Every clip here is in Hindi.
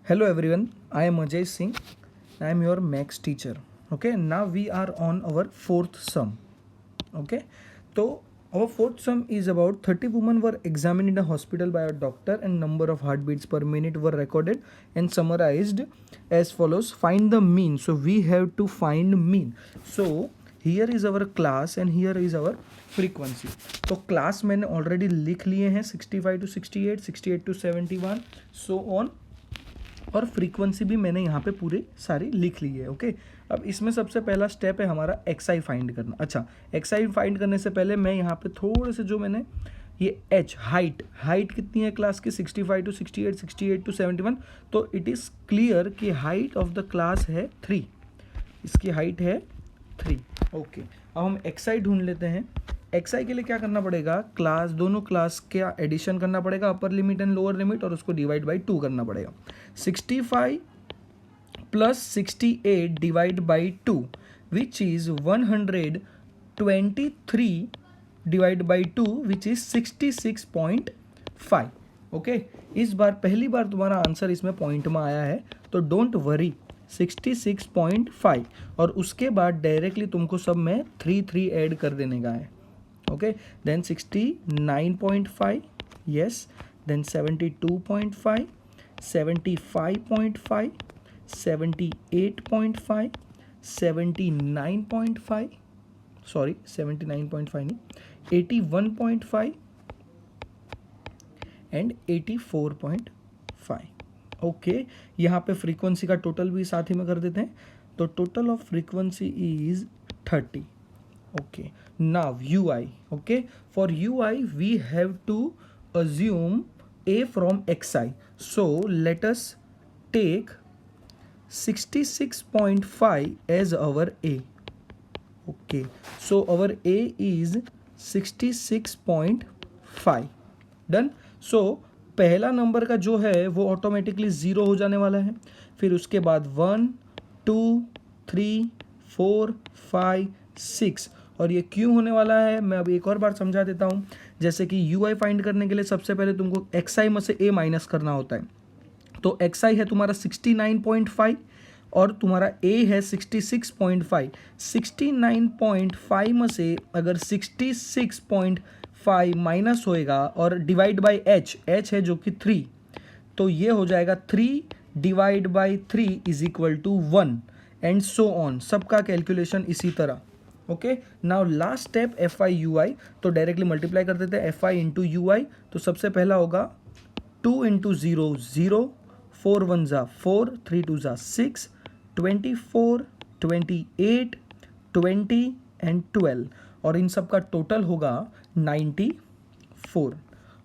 Hello everyone, I am Ajay Singh. I am your max teacher. Okay, now we are on our fourth sum. Okay, so our fourth sum is about 30 women were examined in a hospital by a doctor and number of heartbeats per minute were recorded and summarized as follows. Find the mean. So we have to find mean. So here is our class and here is our frequency. तो क्लास मैंने ऑलरेडी लिख लिए हैं 65 to 68, 68 to 71, so on. और फ्रीक्वेंसी भी मैंने यहाँ पे पूरे सारी लिख ली है. ओके, अब इसमें सबसे पहला स्टेप है हमारा एक्सआई फाइंड करना. अच्छा, एक्सआई फाइंड करने से पहले मैं यहाँ पे थोड़े से जो मैंने ये एच हाइट कितनी है क्लास की 65 to 68, 68 to 71. तो इट इज़ क्लियर कि हाइट ऑफ द क्लास है 3. इसकी हाइट है 3. ओके, अब हम एक्सआई ढूंढ लेते हैं. एक्सआई के लिए क्या करना पड़ेगा, क्लास दोनों क्लास का एडिशन करना पड़ेगा, upper limit and lower limit, और उसको डिवाइड बाई 2 करना पड़ेगा. 65 plus 68 divide by 2 which is 123 divide by 2 which is 66.5. Okay, इस बार पहली बार तुम्हारा आंसर इसमें पॉइंट में आया है, तो डोंट वरी, 66.5. और उसके बाद डायरेक्टली तुमको सब में 3 ऐड कर देने का है. Okay, then 69.5, yes, then 72.5, 75.5, 78.5, 79.5, sorry 79.5 नहीं, 81.5 एंड 84.5. ओके, यहाँ पे फ्रीक्वेंसी का टोटल भी साथ ही में कर देते हैं. तो total of frequency is 30. Okay, now ui. Okay, for ui we have to assume a from xi. So let us take 66.5 as our a. Okay, so our a is 66.5. Done. सो पहला नंबर का जो है वो ऑटोमेटिकली 0 हो जाने वाला है. फिर उसके बाद 1 2 3 4 5 6. और ये क्यों होने वाला है मैं अब एक और बार समझा देता हूँ. जैसे कि यू आई फाइंड करने के लिए सबसे पहले तुमको एक्स आई में से ए माइनस करना होता है. तो एक्स आई है तुम्हारा 69.5 और तुम्हारा ए है 66.5. 69.5 में से अगर 66.5 माइनस होएगा और डिवाइड बाई एच है जो कि 3, तो ये हो जाएगा 3 divide by 3 is equal to 1 and so on. सबका कैलकुलेशन इसी तरह. Okay, now last step F I U I. तो डायरेक्टली मल्टीप्लाई कर देते हैं F I into U I. तो सबसे पहला होगा 2 इंटू 0 0, 4 1 ज़ा 4, 3 2 ज़ा 6, 24 28 20 एंड 12. और इन सब का टोटल होगा 94.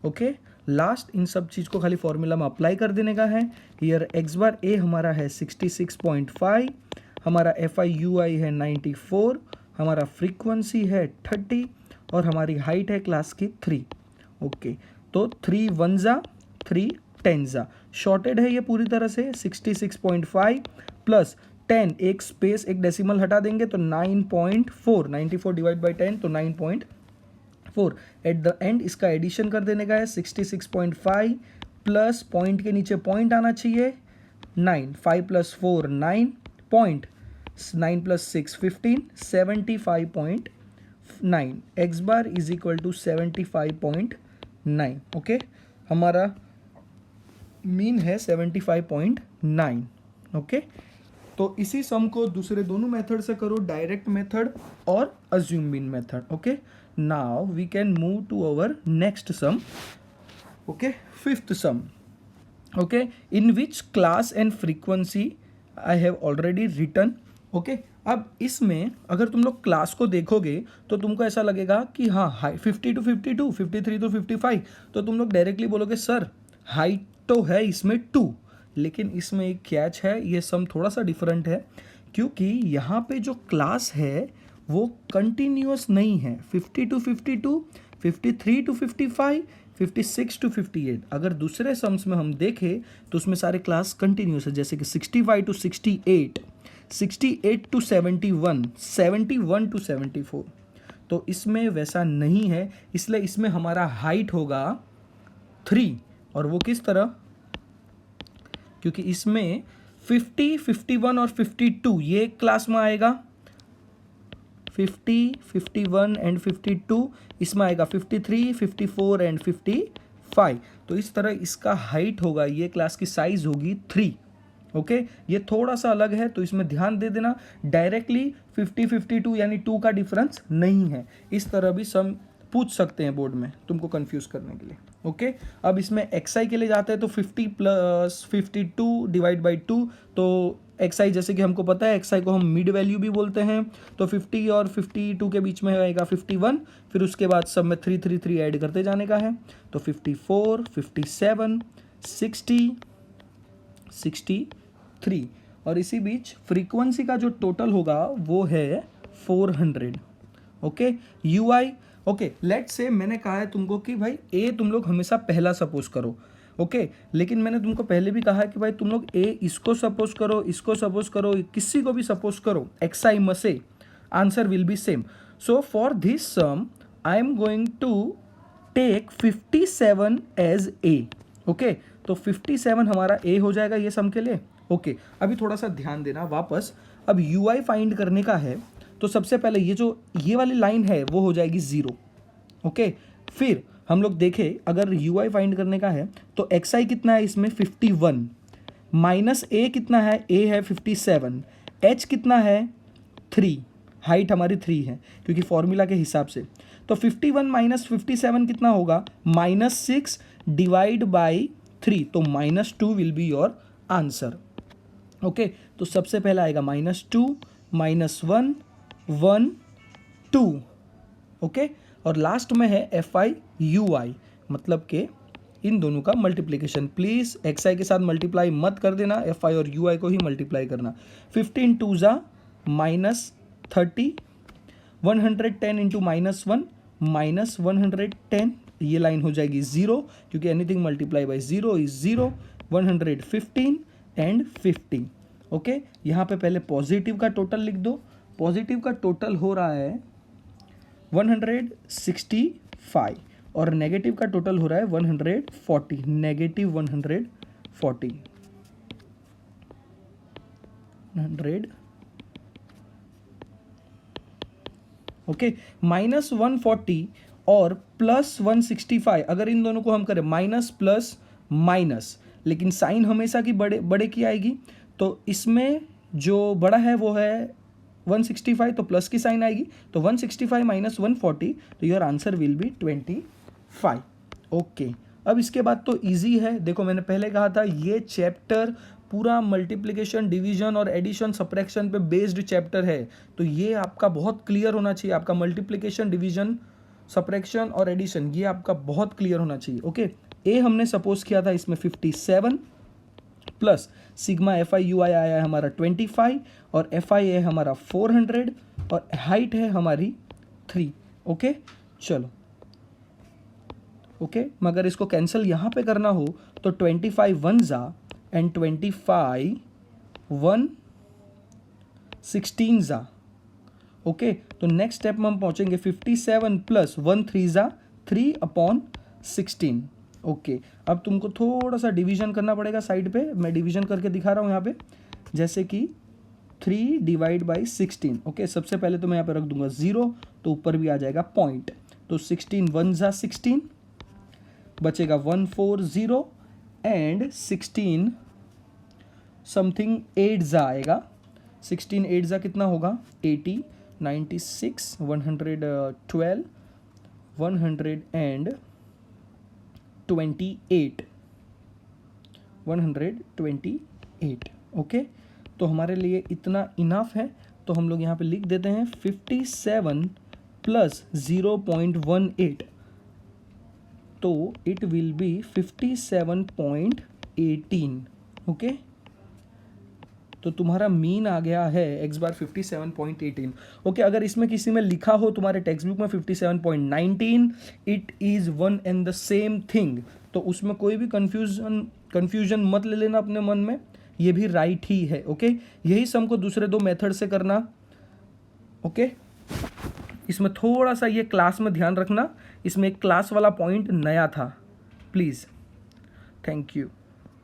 ओके, लास्ट इन सब चीज़ को खाली फॉर्मूला में अप्लाई कर देने का है. हियर एक्स बार ए हमारा है 66.5, हमारा एफ आई यू आई है 94, हमारा फ्रीक्वेंसी है 30 और हमारी हाइट है क्लास की 3. ओके, तो 3 1 ज़ा 3 10 ज़ा शॉर्टेड है ये पूरी तरह से. 66.5 प्लस 10, एक स्पेस एक डेसिमल हटा देंगे तो 9.4. 94 डिवाइड बाई 10 तो 9.4. एट द एंड इसका एडिशन कर देने का है. 66.5 प्लस पॉइंट के नीचे पॉइंट आना चाहिए 9, 5 plus 4 9 point, 9 plus 6 15, 75.9. X bar is equal to 75.9. Okay, हमारा मीन है 75.9. ओके, तो इसी सम को दूसरे दोनों मेथड से करो, डायरेक्ट मेथड और assume mean method. Okay, now we can move to our next sum. Okay, fifth sum. Okay, in which class and frequency I have already written. Okay, अब इसमें अगर तुम लोग क्लास को देखोगे तो तुमको ऐसा लगेगा कि हाँ 50 to 52, 53 to 55. तो तुम लोग डायरेक्टली बोलोगे सर हाइट तो है इसमें 2, लेकिन इसमें एक कैच है, ये सम थोड़ा सा डिफरेंट है क्योंकि यहाँ पे जो क्लास है वो कंटिन्यूअस नहीं है. 50 to 52, 53 to 55, 56 to 58. अगर दूसरे सम्स में हम देखें तो उसमें सारे क्लास कंटिन्यूअस है, जैसे कि 65 to 68, 68 to 71, 71 to 74. तो इसमें वैसा नहीं है, इसलिए इसमें हमारा हाइट होगा 3. और वो किस तरह, क्योंकि इसमें 50, 51 और 52 ये क्लास में आएगा, 50, 51 एंड 52 इसमें आएगा, 53, 54 एंड 55। तो इस तरह इसका हाइट होगा, ये क्लास की साइज होगी 3। ओके ये थोड़ा सा अलग है तो इसमें ध्यान दे देना। डायरेक्टली 50, 52 यानी 2 का डिफरेंस नहीं है। इस तरह भी सम पूछ सकते हैं बोर्ड में तुमको कंफ्यूज करने के लिए। ओके अब इसमें एक्सआई के लिए जाते हैं तो 50 प्लस 52 डिवाइड बाई 2, तो एक्सआई जैसे कि हमको पता है एक्सआई को हम मिड वैल्यू भी बोलते हैं। तो 50 और 52 के बीच में आएगा 51, फिर उसके बाद सब में 3 3 3 ऐड करते जाने का है। तो 54, 57, 60, 63 और इसी बीच फ्रीक्वेंसी का जो टोटल होगा वो है 400। Okay UI, okay let's say मैंने कहा है तुमको कि भाई ए तुम लोग हमेशा पहला सपोज करो। ओके लेकिन मैंने तुमको पहले भी कहा है कि भाई तुम लोग ए इसको सपोज करो, इसको सपोज करो, किसी को भी सपोज करो, एक्सआई मसे answer will be same. So for this sum I am going to take 57 as A. Okay तो 57 हमारा ए हो जाएगा ये सम के लिए। ओके अभी थोड़ा सा ध्यान देना वापस, अब यू आई फाइंड करने का है तो सबसे पहले ये वाली लाइन है वो हो जाएगी 0। ओके फिर हम लोग देखें अगर यू आई फाइंड करने का है तो एक्स आई कितना है इसमें 51, माइनस ए कितना है, ए है 57, एच कितना है 3, हाइट हमारी 3 है क्योंकि फॉर्मूला के हिसाब से। तो 51 माइनस 57 कितना होगा, -6 डिवाइड बाई 3, तो -2 will be your answer. Okay तो सबसे पहला आएगा -2, -1, 1, 2। ओके और लास्ट में है एफ आई यू आई, मतलब कि इन दोनों का मल्टीप्लिकेशन। प्लीज़ एक्स आई के साथ मल्टीप्लाई मत कर देना, एफ आई और यू आई को ही मल्टीप्लाई करना। 15 2 ज़ा -30, 110 इंटू -1 -110, ये लाइन हो जाएगी 0 क्योंकि anything multiply by 0 is 0। 115 and 50। Okay यहाँ पे पहले पॉजिटिव का टोटल लिख दो। पॉजिटिव का टोटल हो रहा है 165 और नेगेटिव का टोटल हो रहा है 140, नेगेटिव 140, 100। ओके -140 और +165, अगर इन दोनों को हम करें माइनस प्लस माइनस, लेकिन साइन हमेशा की बड़े की आएगी, तो इसमें जो बड़ा है वो है 165, तो प्लस की साइन आएगी, तो 165 माइनस 140, तो your answer will B 25। Okay अब इसके बाद तो इजी है। देखो मैंने पहले कहा था ये चैप्टर पूरा मल्टीप्लिकेशन, डिवीजन और एडिशन सब्ट्रैक्शन पे बेस्ड चैप्टर है, तो ये आपका बहुत क्लियर होना चाहिए। आपका मल्टीप्लिकेशन, डिवीजन, सब्ट्रैक्शन और एडिशन ये आपका बहुत क्लियर होना चाहिए। ओके ए हमने सपोज किया था इसमें 57 plus sigma F I U I आया है हमारा 25 और एफ आई है हमारा 400 और हाइट है हमारी 3। ओके चलो ओके मगर इसको कैंसिल यहाँ पे करना हो तो 25 1 ज़ा एंड 25 1 16 ज़ा। ओके तो नेक्स्ट स्टेप में हम पहुँचेंगे 57 प्लस 1 3 ज़ा 3/16। ओके अब तुमको थोड़ा सा डिवीजन करना पड़ेगा साइड पे, मैं डिवीजन करके दिखा रहा हूँ यहाँ पे, जैसे कि 3 डिवाइड बाई 16। ओके सबसे पहले तो मैं यहाँ पे रख दूंगा 0, तो ऊपर भी आ जाएगा पॉइंट, तो 16 1 ज़ा 16, बचेगा 140 एंड 16 समथिंग 8 ज़ा आएगा। 16 8 ज़ा कितना होगा 80, 96, 112, 128। ओके तो हमारे लिए इतना इनफ है, तो हम लोग यहाँ पे लिख देते हैं 57 प्लस 0.18, तो इट विल बी 57.18। ओके तो तुम्हारा मीन आ गया है x बार 57.18। ओके अगर इसमें किसी में लिखा हो तुम्हारे टेक्स्ट बुक में 57.19, it is one and the same thing, तो उसमें कोई भी कंफ्यूजन मत ले लेना अपने मन में, ये भी राइट ही है। ओके यही सम को दूसरे दो मेथड से करना। ओके इसमें थोड़ा सा ये क्लास में ध्यान रखना, इसमें एक क्लास वाला पॉइंट नया था, प्लीज़। Thank you.